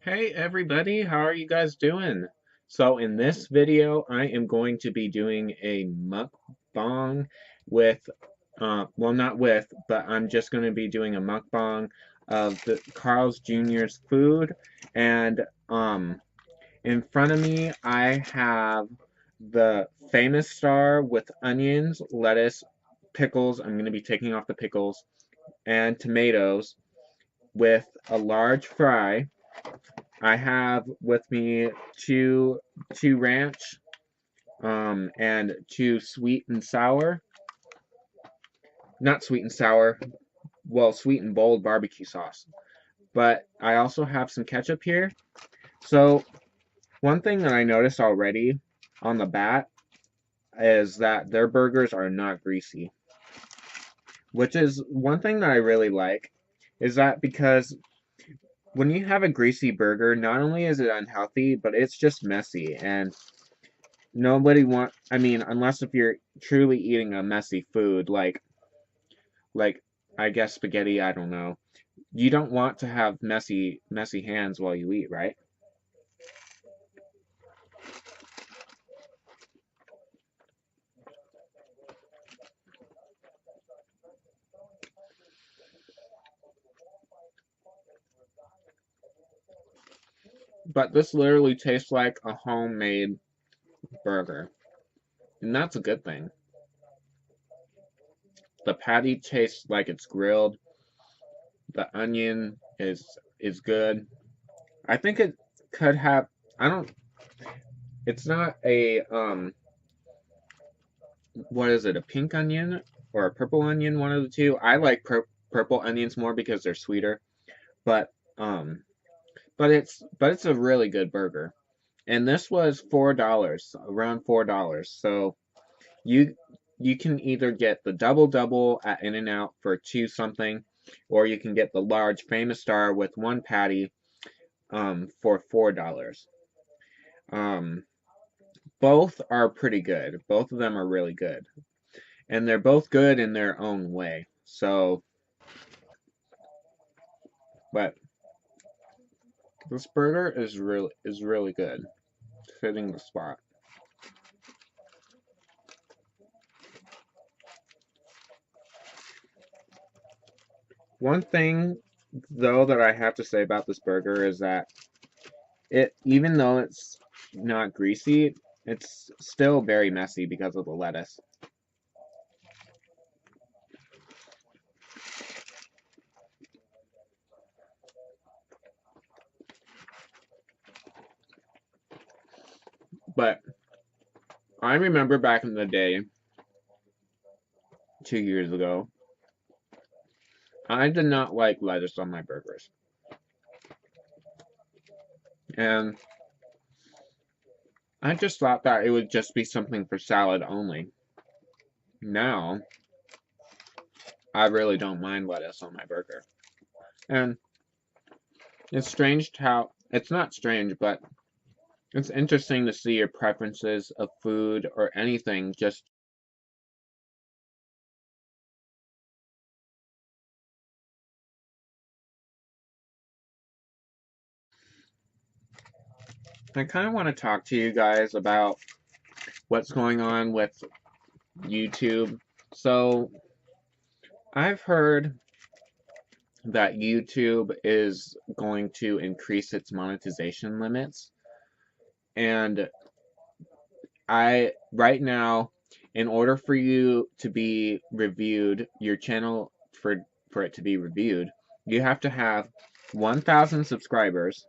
Hey everybody, how are you guys doing? So in this video, I am going to be doing a mukbang with, well not with, but I'm just going to be doing a mukbang of the Carl's Jr.'s food. And in front of me, I have the famous star with onions, lettuce, pickles. I'm going to be taking off the pickles and tomatoes with a large fry. I have with me two ranch, and two sweet and sour, not sweet and sour, well, sweet and bold barbecue sauce. But I also have some ketchup here. So one thing that I noticed already on the bat is that their burgers are not greasy, which is one thing that I really like. Is that because when you have a greasy burger, not only is it unhealthy, but it's just messy, and nobody want, I mean, unless if you're truly eating a messy food like I guess spaghetti, I don't know. You don't want to have messy hands while you eat, right? But this literally tastes like a homemade burger. And that's a good thing. The patty tastes like it's grilled. The onion is good. I think it could have, I don't, it's not a what is it, a pink onion or a purple onion, one of the two. I like purple onions more because they're sweeter, but um, but it's a really good burger. And this was $4, around $4. So you you can either get the double double at In-N-Out for two something, or you can get the large famous star with one patty for $4. Um, both are pretty good. Both of them are really good, and they're both good in their own way. So, but this burger is really good, fitting the spot. One thing though that I have to say about this burger is that it, even though it's not greasy, it's still very messy because of the lettuce. But I remember back in the day, 2 years ago, I did not like lettuce on my burgers. And I just thought that it would just be something for salad only. Now, I really don't mind lettuce on my burger. And it's strange how, it's not strange, but it's interesting to see your preferences of food or anything just. I kind of want to talk to you guys about what's going on with YouTube. So, I've heard that YouTube is going to increase its monetization limits. And right now, in order for you to be reviewed, your channel for it to be reviewed, you have to have 1,000 subscribers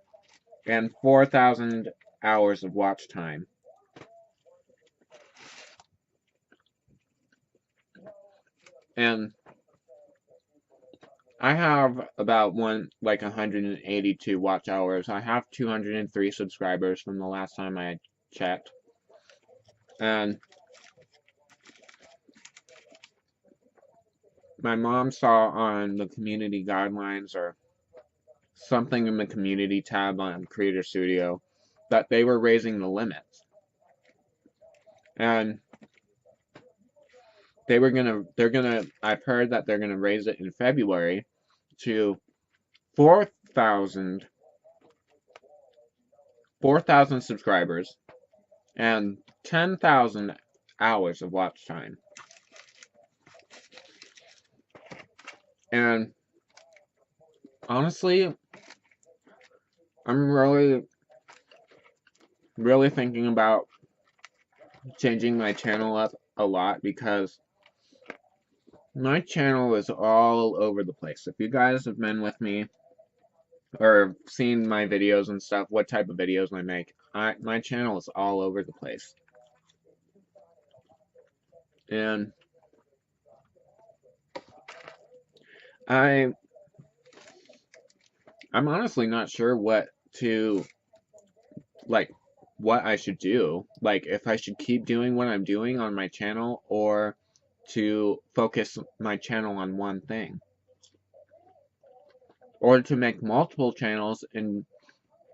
and 4,000 hours of watch time. And I have about 182 watch hours. I have 203 subscribers from the last time I checked. And my mom saw on the community guidelines or something in the community tab on Creator Studio that they were raising the limits. And I've heard that they're gonna raise it in February to 4,000 4,000 subscribers and 10,000 hours of watch time. And honestly, I'm really thinking about changing my channel up a lot because my channel is all over the place. If you guys have been with me or seen my videos and stuff, what type of videos I make, my channel is all over the place. And I'm honestly not sure what I should do. Like, if I should keep doing what I'm doing on my channel or to focus my channel on one thing. Or to make multiple channels and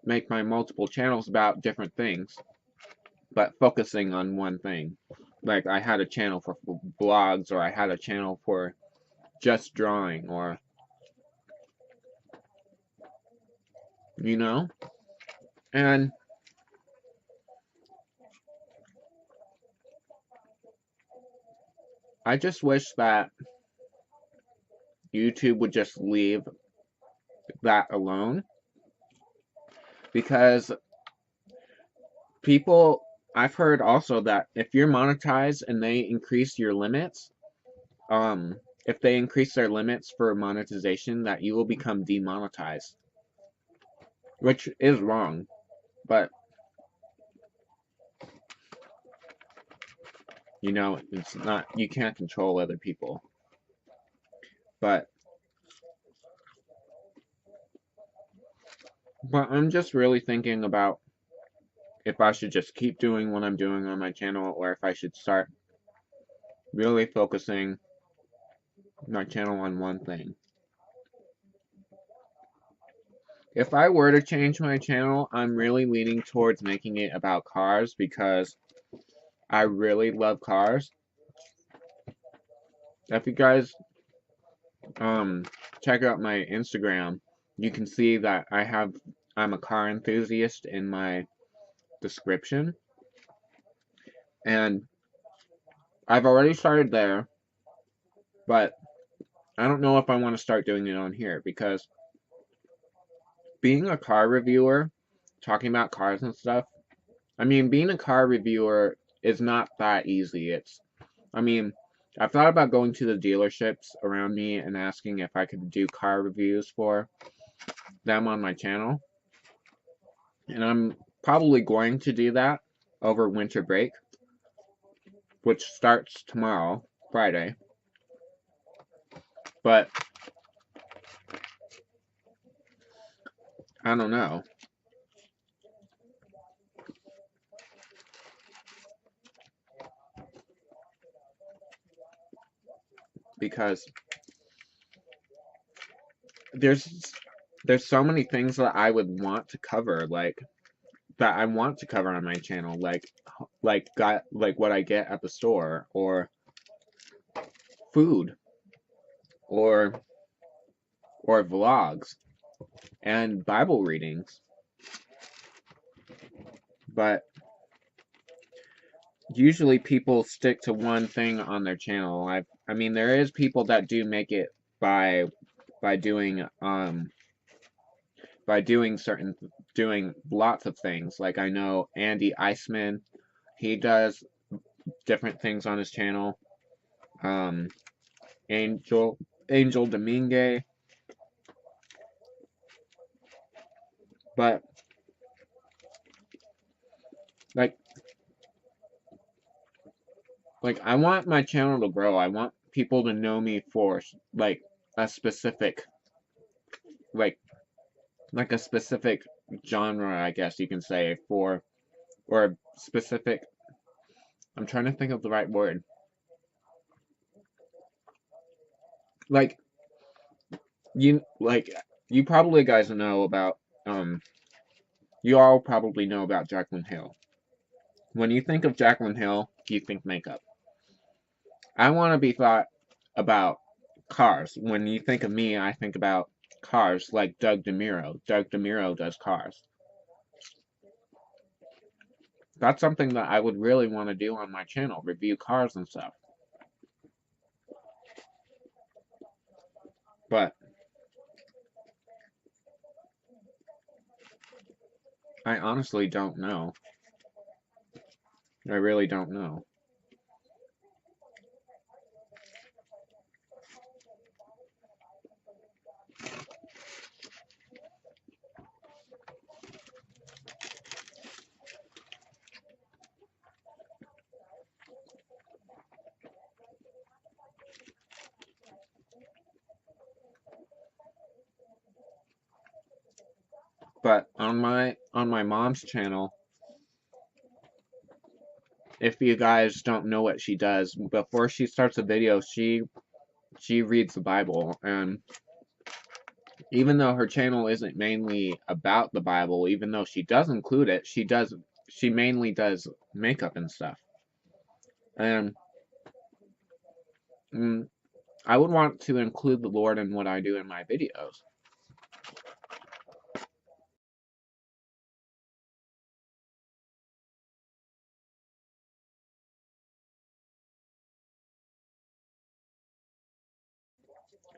make my multiple channels about different things, but focusing on one thing. Like, I had a channel for blogs, or I had a channel for just drawing, or, you know? And I just wish that YouTube would just leave that alone, because people, I've heard also that if you're monetized and they increase your limits, if they increase their limits for monetization, that you will become demonetized, which is wrong, but you know, it's not, you can't control other people. But I'm just really thinking about if I should just keep doing what I'm doing on my channel, or if I should start really focusing my channel on one thing. If I were to change my channel, I'm really leaning towards making it about cars because I really love cars. If you guys check out my Instagram, you can see that I'm a car enthusiast in my description. And I've already started there, but I don't know if I want to start doing it on here because being a car reviewer, talking about cars and stuff, I mean, being a car reviewer is not that easy. I mean, I've thought about going to the dealerships around me and asking if I could do car reviews for them on my channel. And I'm probably going to do that over winter break, which starts tomorrow, Friday. But I don't know. Because there's so many things that I would want to cover, like that I want to cover on my channel, like what I get at the store, or food, or vlogs and Bible readings. But usually people stick to one thing on their channel. I mean, there is people that do make it by doing doing lots of things. Like, I know Andy Iceman, he does different things on his channel. Angel Domingue. But like I want my channel to grow. I want people to know me for like a specific like a specific genre, I guess you can say, for, or a specific, I'm trying to think of the right word. Like you probably guys know about you all probably know about Jaclyn Hill. When you think of Jaclyn Hill, you think makeup. I want to be thought about cars. When you think of me, I think about cars, like Doug DeMuro. Doug DeMuro does cars. That's something that I would really want to do on my channel, review cars and stuff. But I honestly don't know. I really don't know. But on my mom's channel, if you guys don't know what she does, before she starts a video, she reads the Bible, and even though her channel isn't mainly about the Bible, even though she does include it, she mainly does makeup and stuff. And I would want to include the Lord in what I do in my videos.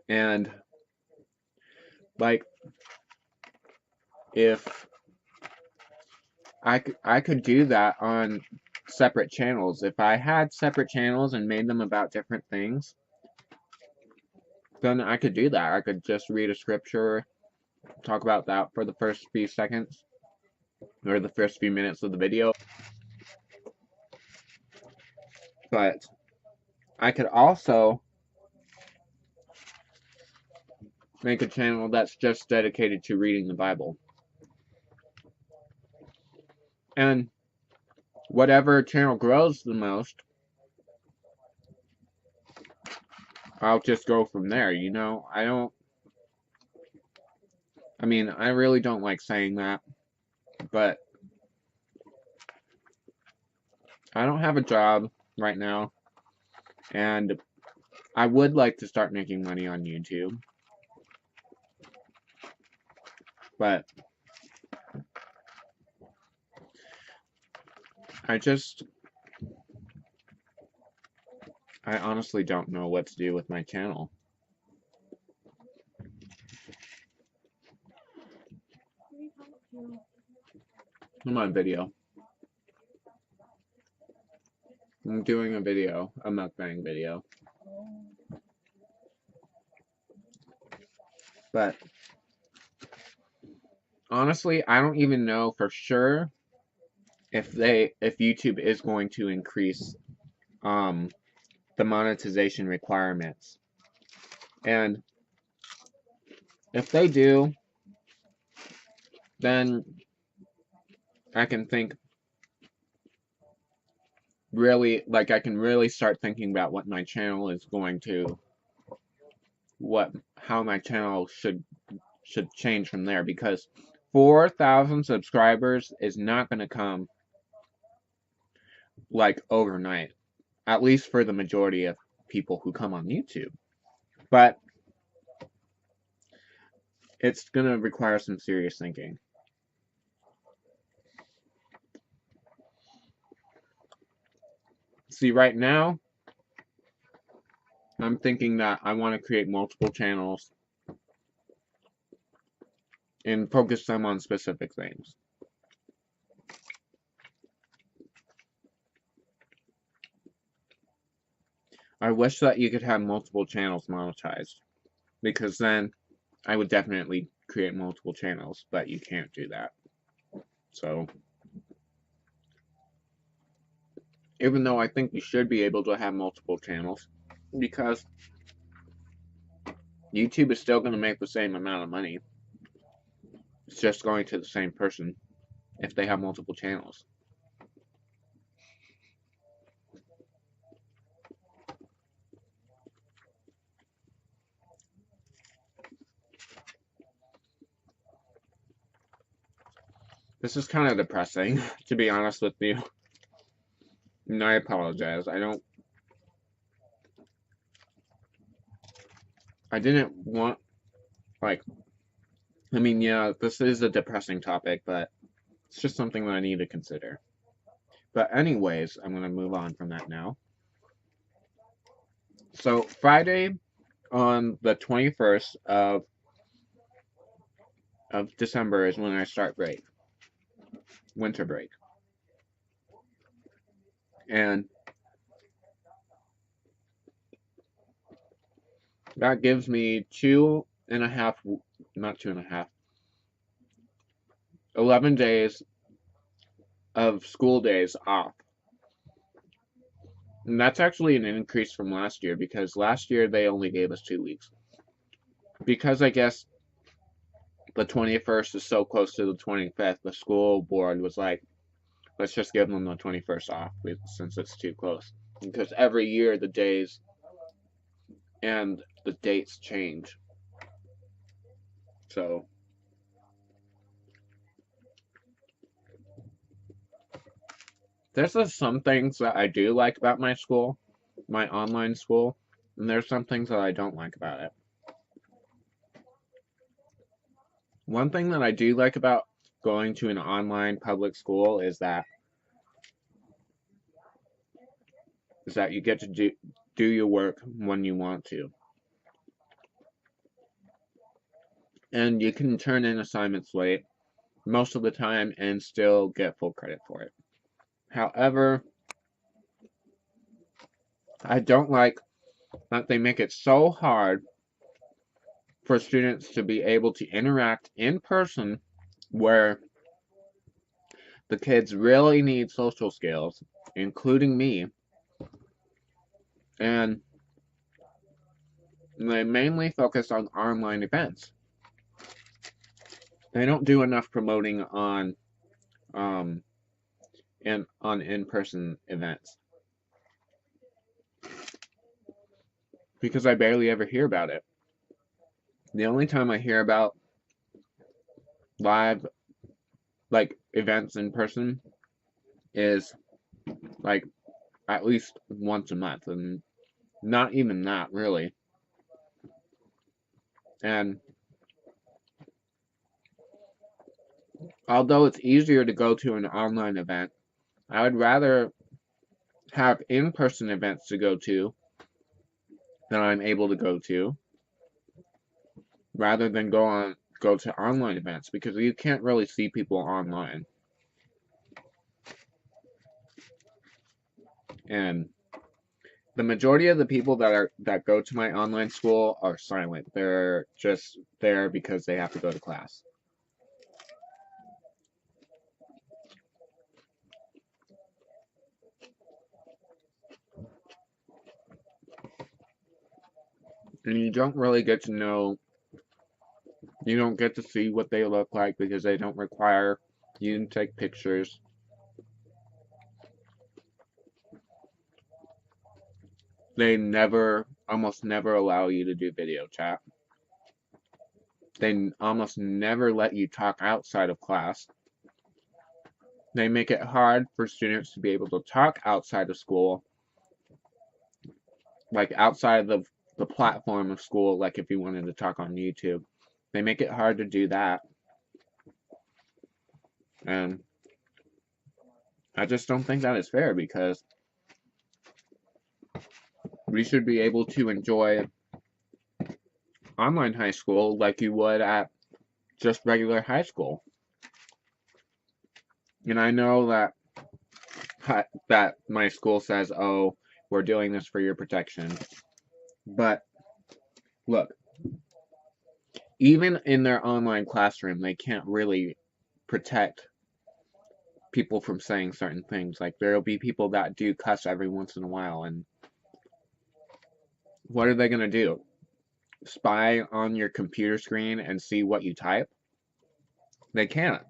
And like, if I could do that on separate channels. If I had separate channels and made them about different things, then I could do that. I could just read a scripture, talk about that for the first few seconds or the first few minutes of the video. But I could also make a channel that's just dedicated to reading the Bible. And whatever channel grows the most, I'll just go from there, you know? I mean, I really don't like saying that, but I don't have a job right now, and I would like to start making money on YouTube, but I honestly don't know what to do with my channel. I'm on video. I'm doing a video, a mukbang video. But honestly, I don't even know for sure if YouTube is going to increase the monetization requirements. And if they do, then I can think really, like, I can really start thinking about what my channel is going to, how my channel should change from there, because 4,000 subscribers is not going to come like overnight, at least for the majority of people who come on YouTube. But it's going to require some serious thinking. See, right now, I'm thinking that I want to create multiple channels and focus them on specific things. I wish that you could have multiple channels monetized, because then I would definitely create multiple channels, but you can't do that. So, even though I think you should be able to have multiple channels, because YouTube is still going to make the same amount of money. It's just going to the same person if they have multiple channels. This is kind of depressing, to be honest with you. And I apologize. I didn't want, like, I mean, yeah, this is a depressing topic, but it's just something that I need to consider. But anyways, I'm going to move on from that now. So Friday on the 21st of December is when I start break, winter break. And that gives me 2.5, not 2.5, 11 days of school days off. And that's actually an increase from last year, because last year they only gave us 2 weeks. Because I guess the 21st is so close to the 25th, the school board was like, let's just give them the 21st off since it's too close. Because every year the days and the dates change. So there's just some things that I do like about my school, my online school, and there's some things that I don't like about it. One thing that I do like about going to an online public school is that you get to do your work when you want to. And you can turn in assignments late most of the time and still get full credit for it. However, I don't like that they make it so hard for students to be able to interact in person, where the kids really need social skills, including me, and they mainly focus on online events. They don't do enough promoting on in-person events, because I barely ever hear about it. The only time I hear about live like events in person is like at least once a month, and not even that really. And although it's easier to go to an online event, I would rather have in-person events to go to that I'm able to go to, rather than go to online events, because you can't really see people online. And the majority of the people that go to my online school are silent. They're just there because they have to go to class. And you don't really get to know, you don't get to see what they look like, because they don't require you to take pictures. They almost never allow you to do video chat. They almost never let you talk outside of class. They make it hard for students to be able to talk outside of school, like outside of the platform of school, like if you wanted to talk on YouTube. They make it hard to do that. And I just don't think that is fair, because we should be able to enjoy online high school like you would at just regular high school. And I know that my school says, oh, we're doing this for your protection. But look, even in their online classroom, they can't really protect people from saying certain things. Like, there'll be people that do cuss every once in a while, and what are they going to do? Spy on your computer screen and see what you type? They can't.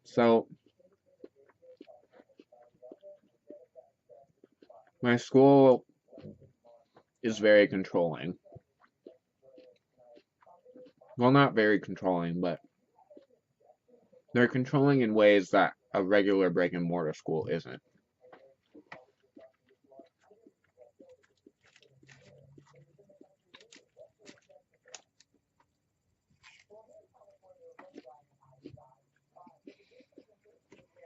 So my school is very controlling. Well, not very controlling, but they're controlling in ways that a regular brick and mortar school isn't.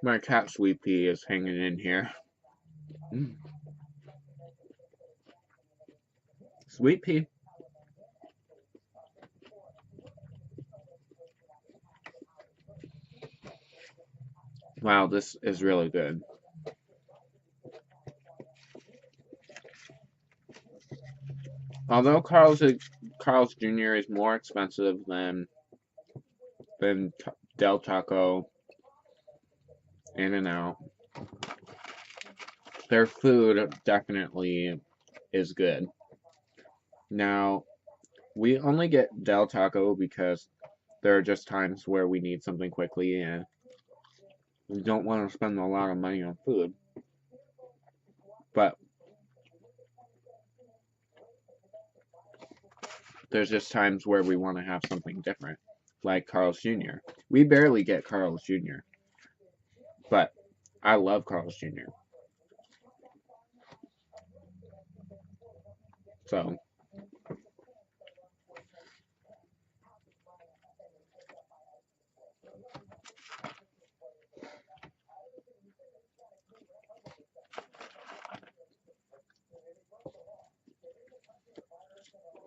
My cat Sweet Pea is hanging in here. Sweet Pea. Wow, this is really good. Although Carl's Jr. is more expensive than Del Taco, In-N-Out, their food definitely is good. Now, we only get Del Taco because there are just times where we need something quickly and we don't want to spend a lot of money on food. But there's just times where we want to have something different, like Carl's Jr. We barely get Carl's Jr., but I love Carl's Jr. So,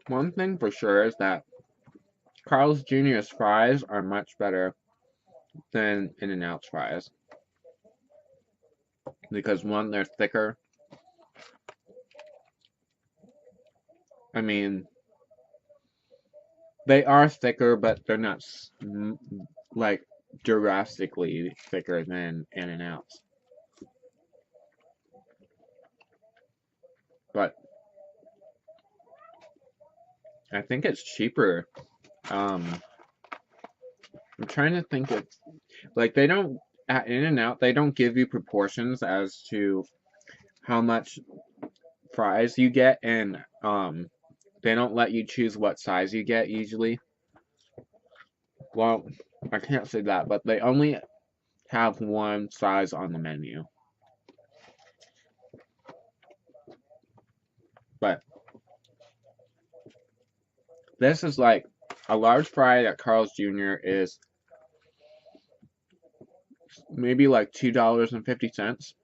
one thing for sure is that Carl's Jr.'s fries are much better than In-N-Out's fries. Because one, they're thicker. I mean, they are thicker, but they're not like drastically thicker than In-N-Out's. But I think it's cheaper. I'm trying to think it's like they don't at In-N-Out they don't give you proportions as to how much fries you get, and they don't let you choose what size you get usually. Well, I can't say that, but they only have one size on the menu. But this is like a large fry at Carl's Jr. is maybe like $2.50.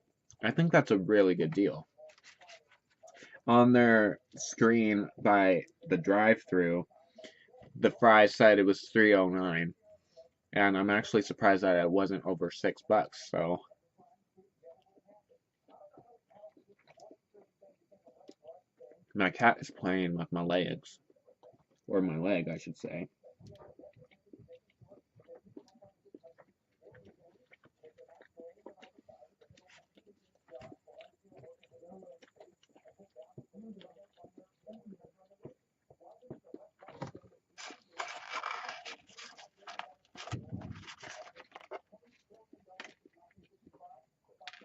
I think that's a really good deal. On their screen by the drive-thru, the fries said it was $3.09, and I'm actually surprised that it wasn't over $6. So my cat is playing with my legs, or my leg, I should say.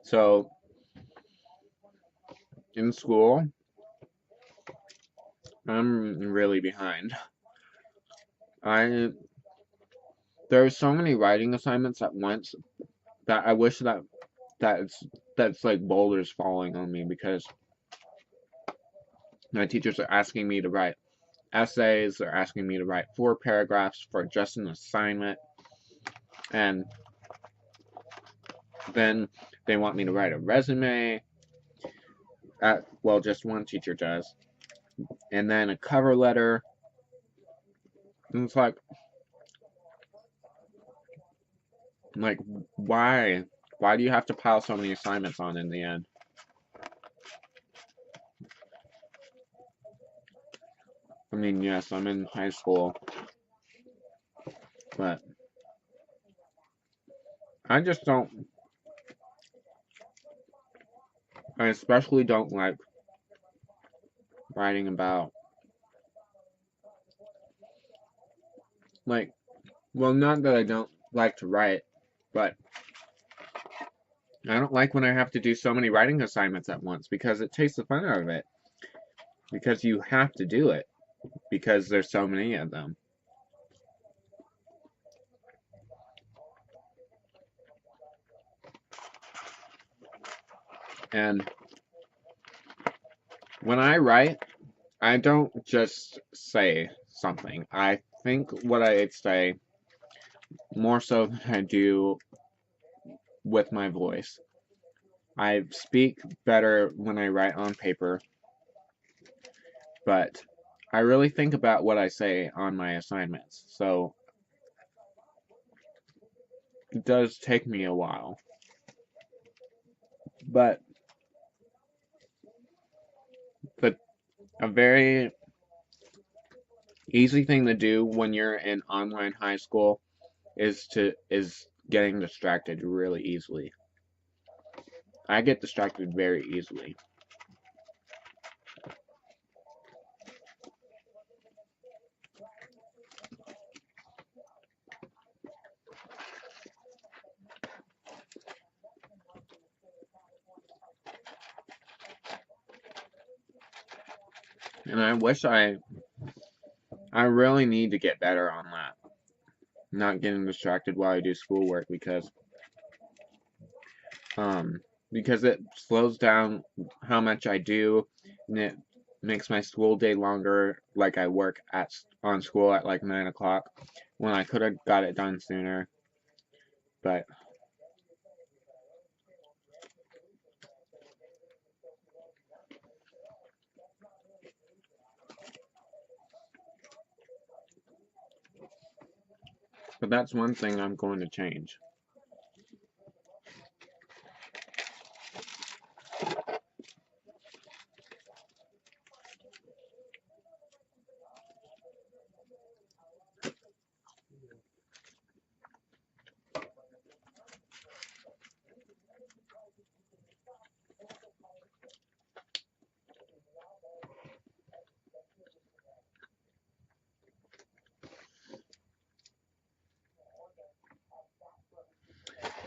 So in school, I'm really behind. There are so many writing assignments at once that I wish that's like boulders falling on me, because my teachers are asking me to write essays, they're asking me to write 4 paragraphs for just an assignment, and then they want me to write a resume. Well, just one teacher does. And then a cover letter. And it's like, why? Why do you have to pile so many assignments on in the end? I mean, yes, I'm in high school, but I just don't, I especially don't like writing about, like, well, not that I don't like to write, but I don't like when I have to do so many writing assignments at once, because it takes the fun out of it. Because you have to do it, because there's so many of them. And when I write, I don't just say something. I think what I say more so than I do with my voice. I speak better when I write on paper, but I really think about what I say on my assignments, so it does take me a while. But a very easy thing to do when you're in online high school is getting distracted really easily. I get distracted very easily. And I wish I really need to get better on that. Not getting distracted while I do schoolwork because it slows down how much I do, and it makes my school day longer. Like I work on school at like 9 o'clock when I could have got it done sooner. But that's one thing I'm going to change.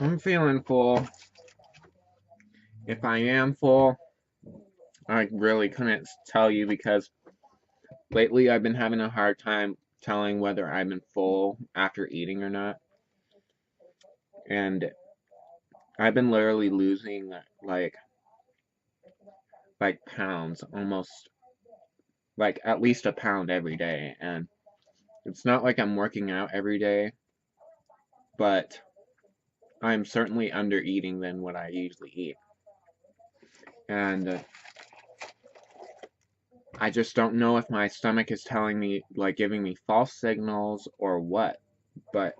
I'm feeling full. If I am full, I really couldn't tell you because lately I've been having a hard time telling whether I've been full after eating or not. And I've been literally losing like pounds, almost like at least a pound every day. And it's not like I'm working out every day, but I'm certainly under eating than what I usually eat. And I just don't know if my stomach is telling me, like giving me false signals or what. But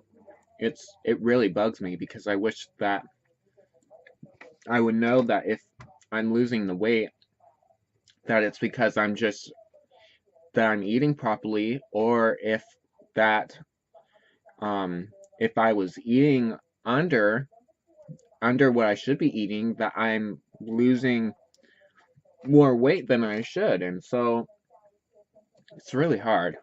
it really bugs me because I wish that I would know that if I'm losing the weight, that it's because I'm eating properly, or that if I was eating under what I should be eating, that I'm losing more weight than I should. And so it's really hard.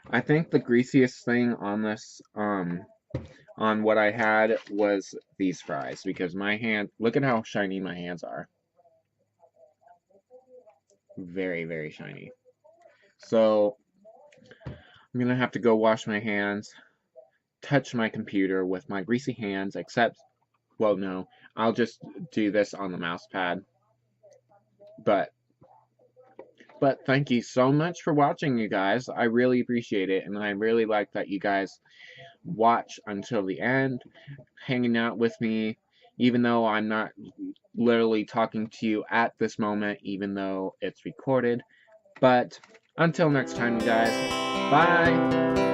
I think the greasiest thing on this on what I had was these fries, because my hand, look at how shiny my hands are. Very, very shiny. So I'm gonna have to go wash my hands, touch my computer with my greasy hands, except, well, no, I'll just do this on the mouse pad. But thank you so much for watching, you guys. I really appreciate it, and I really like that you guys watch until the end, hanging out with me, even though I'm not literally talking to you at this moment, even though it's recorded. But until next time, you guys, bye!